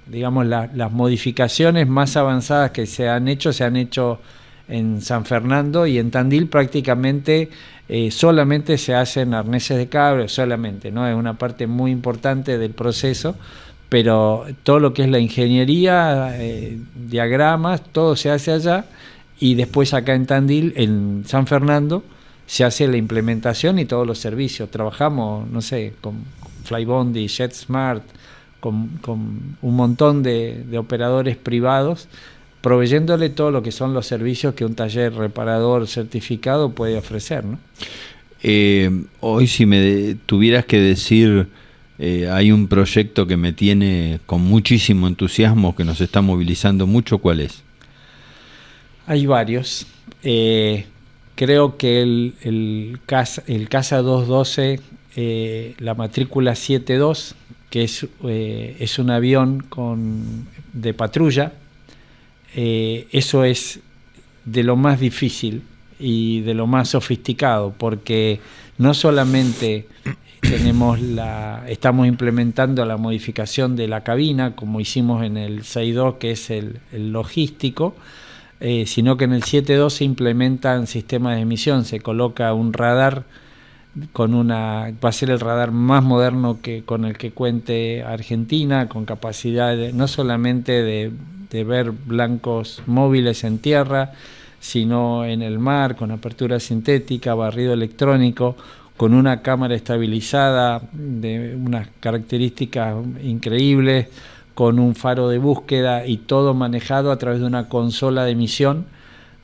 digamos, las modificaciones más avanzadas que se han hecho en San Fernando, y en Tandil prácticamente solamente se hacen arneses de cable, solamente, ¿no? Es una parte muy importante del proceso. Pero todo lo que es la ingeniería, diagramas, todo se hace allá, y después acá en Tandil, en San Fernando, se hace la implementación y todos los servicios. Trabajamos, no sé, con Flybondi, JetSmart, con un montón de operadores privados, proveyéndole todo lo que son los servicios que un taller reparador certificado puede ofrecer, ¿no? Hoy, si me tuvieras que decir... hay un proyecto que me tiene con muchísimo entusiasmo, que nos está movilizando mucho, ¿cuál es? Hay varios. Creo que el CASA 212, la matrícula 72, que es un avión de patrulla, eso es de lo más difícil y de lo más sofisticado, porque no solamente estamos implementando la modificación de la cabina, como hicimos en el 6.2, que es el logístico, sino que en el 7.2 se implementan sistemas de emisión, se coloca un radar va a ser el radar más moderno con el que cuente Argentina, con capacidad no solamente de ver blancos móviles en tierra, sino en el mar, con apertura sintética, barrido electrónico, con una cámara estabilizada de unas características increíbles, con un faro de búsqueda, y todo manejado a través de una consola de emisión,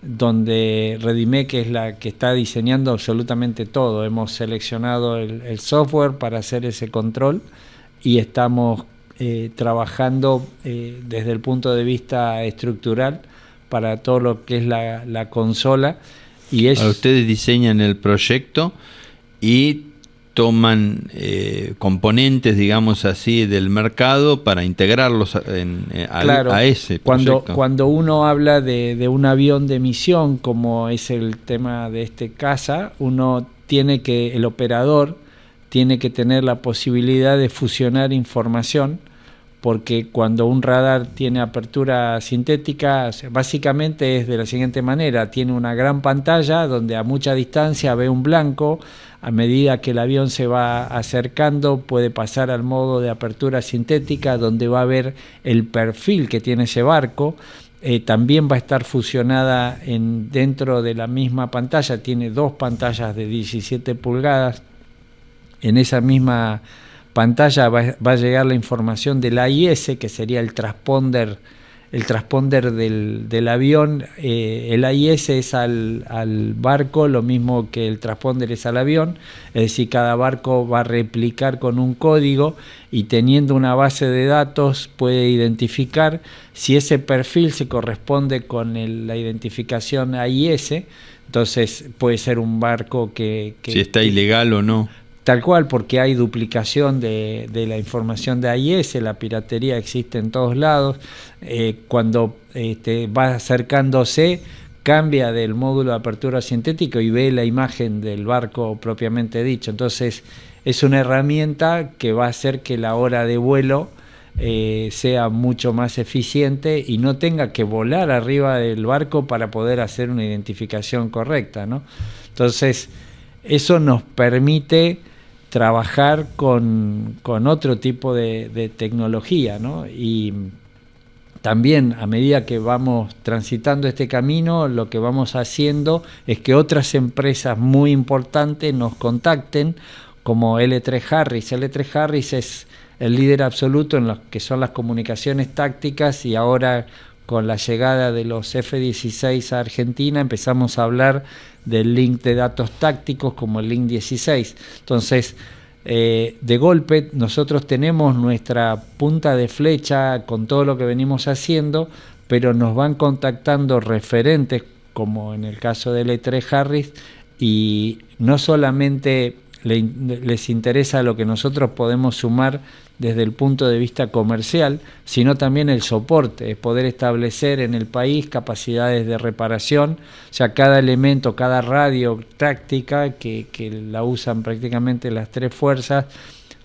donde Redimec es la que está diseñando absolutamente todo. Hemos seleccionado el software para hacer ese control, y estamos trabajando desde el punto de vista estructural para todo lo que es la consola. Y ustedes diseñan el proyecto y toman componentes, digamos así, del mercado para integrarlos a ese proyecto. Cuando uno habla de un avión de misión, como es el tema de este CASA, el operador tiene que tener la posibilidad de fusionar información, porque cuando un radar tiene apertura sintética, básicamente es de la siguiente manera: tiene una gran pantalla donde a mucha distancia ve un blanco. A medida que el avión se va acercando, puede pasar al modo de apertura sintética, donde va a ver el perfil que tiene ese barco. También va a estar fusionada dentro de la misma pantalla, tiene dos pantallas de 17 pulgadas. En esa misma pantalla va a llegar la información del AIS, que sería el transponder del avión. El AIS es al barco lo mismo que el transponder es al avión, es decir, cada barco va a replicar con un código, y teniendo una base de datos puede identificar si ese perfil se corresponde con la identificación AIS. Entonces puede ser un barco que si está ilegal o no. Tal cual, porque hay duplicación de la información de AIS, la piratería existe en todos lados. Cuando va acercándose, cambia del módulo de apertura sintético y ve la imagen del barco propiamente dicho. Entonces es una herramienta que va a hacer que la hora de vuelo sea mucho más eficiente y no tenga que volar arriba del barco para poder hacer una identificación correcta, ¿no? Entonces eso nos permite trabajar con otro tipo de tecnología, ¿no? Y también, a medida que vamos transitando este camino, lo que vamos haciendo es que otras empresas muy importantes nos contacten, como L3 Harris. L3 Harris es el líder absoluto en lo que son las comunicaciones tácticas, y ahora con la llegada de los F-16 a Argentina, empezamos a hablar del link de datos tácticos como el link 16. Entonces, de golpe, nosotros tenemos nuestra punta de flecha con todo lo que venimos haciendo, pero nos van contactando referentes, como en el caso de L3 Harris, y no solamente les interesa lo que nosotros podemos sumar desde el punto de vista comercial, sino también el soporte, poder establecer en el país capacidades de reparación, o sea, cada elemento, cada radio táctica que la usan prácticamente las tres fuerzas,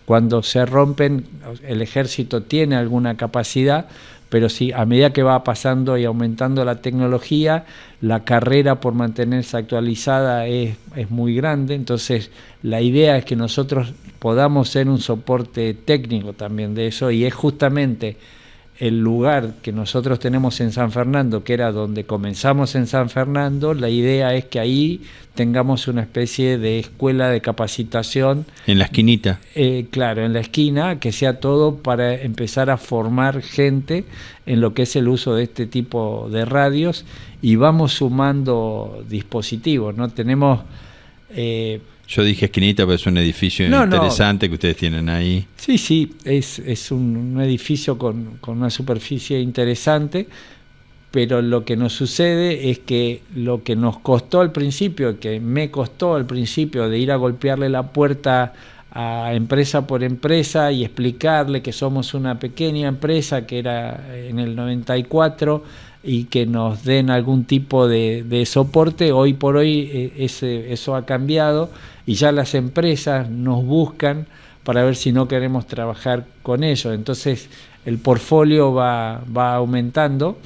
cuando se rompen, el ejército tiene alguna capacidad, pero sí, a medida que va pasando y aumentando la tecnología, la carrera por mantenerse actualizada es muy grande. Entonces, la idea es que nosotros podamos ser un soporte técnico también de eso, y es justamente el lugar que nosotros tenemos en San Fernando, que era donde comenzamos en San Fernando. La idea es que ahí tengamos una especie de escuela de capacitación. En la esquinita. Claro, en la esquina, que sea todo para empezar a formar gente en lo que es el uso de este tipo de radios, y vamos sumando dispositivos, ¿no? Tenemos... Yo dije esquinita, pero es un edificio interesante que ustedes tienen ahí. Sí, es un edificio con una superficie interesante, pero lo que nos sucede es que lo que nos costó al principio, que me costó al principio de ir a golpearle la puerta a empresa por empresa y explicarle que somos una pequeña empresa, que era en el 94, y que nos den algún tipo de soporte, hoy por hoy eso ha cambiado, y ya las empresas nos buscan para ver si no queremos trabajar con ellos. Entonces el portfolio va aumentando,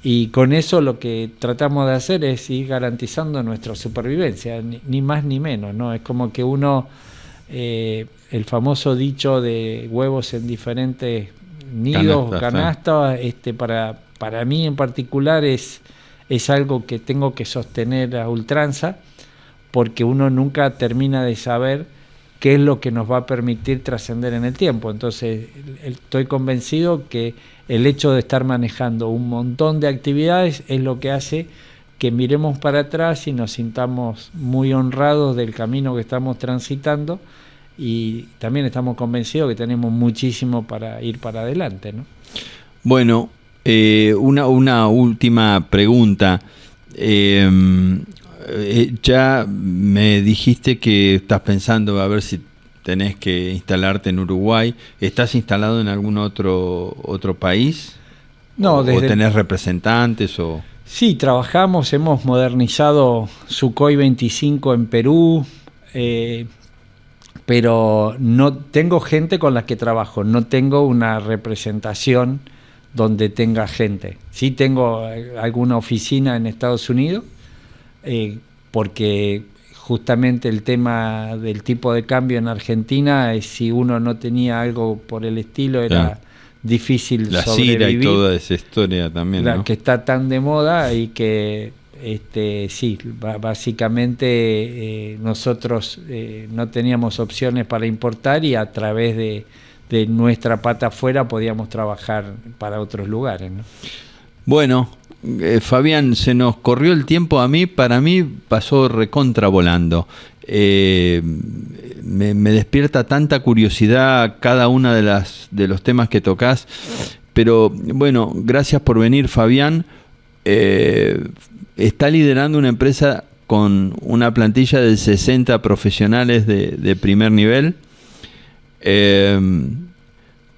y con eso lo que tratamos de hacer es ir garantizando nuestra supervivencia, ni más ni menos, ¿no? Es como que uno, el famoso dicho de huevos en diferentes nidos, canastas, para mí en particular es algo que tengo que sostener a ultranza, porque uno nunca termina de saber qué es lo que nos va a permitir trascender en el tiempo. Entonces, estoy convencido que el hecho de estar manejando un montón de actividades es lo que hace que miremos para atrás y nos sintamos muy honrados del camino que estamos transitando, y también estamos convencidos que tenemos muchísimo para ir para adelante, ¿no? Bueno, una última pregunta. Ya me dijiste que estás pensando a ver si tenés que instalarte en Uruguay. ¿Estás instalado en algún otro país? No, ¿O tenés representantes? Sí, trabajamos, hemos modernizado Sukhoi 25 en Perú, pero no tengo gente con la que trabajo, no tengo una representación donde tenga gente. Sí tengo alguna oficina en Estados Unidos, porque justamente el tema del tipo de cambio en Argentina, si uno no tenía algo por el estilo, era difícil la sobrevivir. CIRA y toda esa historia también, ¿no? Que está tan de moda, y que básicamente nosotros no teníamos opciones para importar, y a través de nuestra pata afuera podíamos trabajar para otros lugares, ¿no? Bueno, Fabián, se nos corrió el tiempo. Para mí pasó recontra volando. Me despierta tanta curiosidad cada una de los temas que tocas. Pero bueno, gracias por venir, Fabián. Está liderando una empresa con una plantilla de 60 profesionales de primer nivel.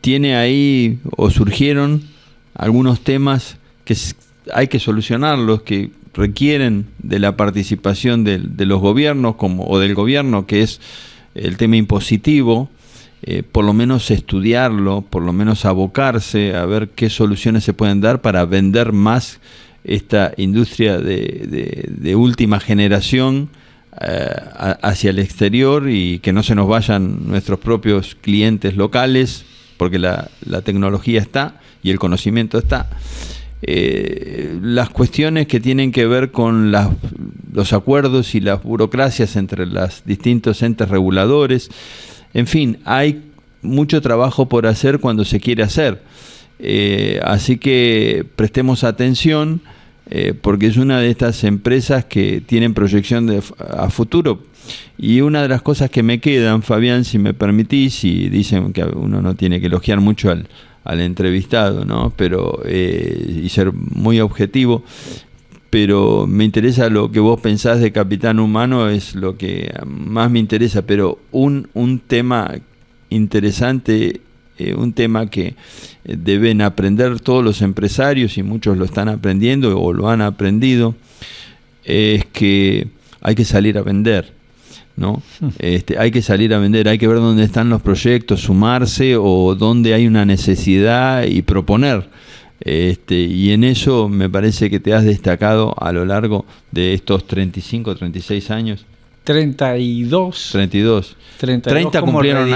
Tiene ahí, o surgieron algunos temas que hay que solucionarlos, que requieren de la participación de los gobiernos o del gobierno, que es el tema impositivo. Por lo menos estudiarlo, por lo menos abocarse a ver qué soluciones se pueden dar para vender más esta industria de última generación hacia el exterior, y que no se nos vayan nuestros propios clientes locales, porque la tecnología está y el conocimiento está. Las cuestiones que tienen que ver con los acuerdos y las burocracias entre los distintos entes reguladores. En fin, hay mucho trabajo por hacer cuando se quiere hacer. Así que prestemos atención, porque es una de estas empresas que tienen proyección a futuro. Y una de las cosas que me quedan, Fabián, si me permitís, y dicen que uno no tiene que elogiar mucho al entrevistado, ¿no? Pero y ser muy objetivo, pero me interesa lo que vos pensás de Capitán Humano, es lo que más me interesa. Pero un tema interesante, un tema que deben aprender todos los empresarios, y muchos lo están aprendiendo o lo han aprendido, es que hay que salir a vender, ¿no? Hay que salir a vender, hay que ver dónde están los proyectos, sumarse, o dónde hay una necesidad y proponer. Y en eso me parece que te has destacado a lo largo de estos 35, 36 años. 32. 30 cumplieron,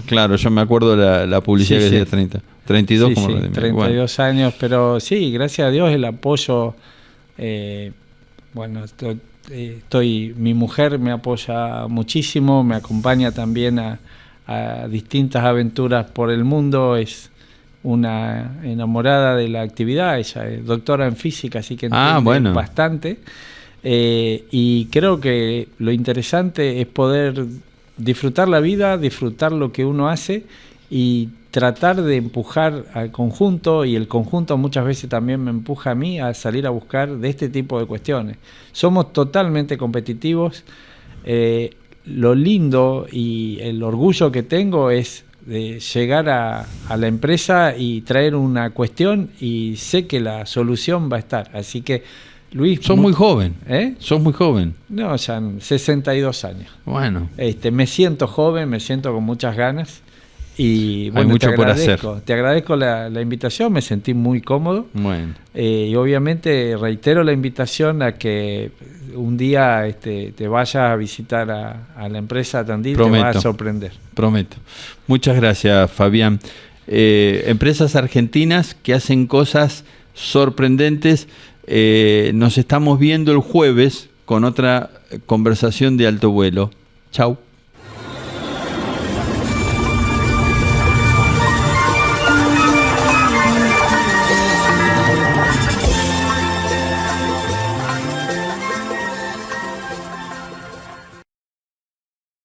claro, yo me acuerdo la publicidad que decía 30. 32 sí, como sí, Redimier. 32 años, pero sí, gracias a Dios el apoyo, mi mujer me apoya muchísimo, me acompaña también a distintas aventuras por el mundo, es una enamorada de la actividad, ella es doctora en física, así que entiende bastante. Y creo que lo interesante es poder disfrutar la vida, disfrutar lo que uno hace y tratar de empujar al conjunto, y el conjunto muchas veces también me empuja a mí a salir a buscar de este tipo de cuestiones. Somos totalmente competitivos. Lo lindo y el orgullo que tengo es de llegar a la empresa y traer una cuestión, y sé que la solución va a estar. Así que, Luis... Sos muy joven. ¿Sos muy joven? No, ya 62 años. Bueno. Me siento joven, me siento con muchas ganas. Y bueno, hay mucho por hacer. Te agradezco la invitación, me sentí muy cómodo. Bueno. Y obviamente reitero la invitación a que un día te vayas a visitar a la empresa Tandil. Te vas a sorprender. Prometo. Muchas gracias, Fabián. Empresas argentinas que hacen cosas sorprendentes. Nos estamos viendo el jueves con otra conversación de alto vuelo. Chau.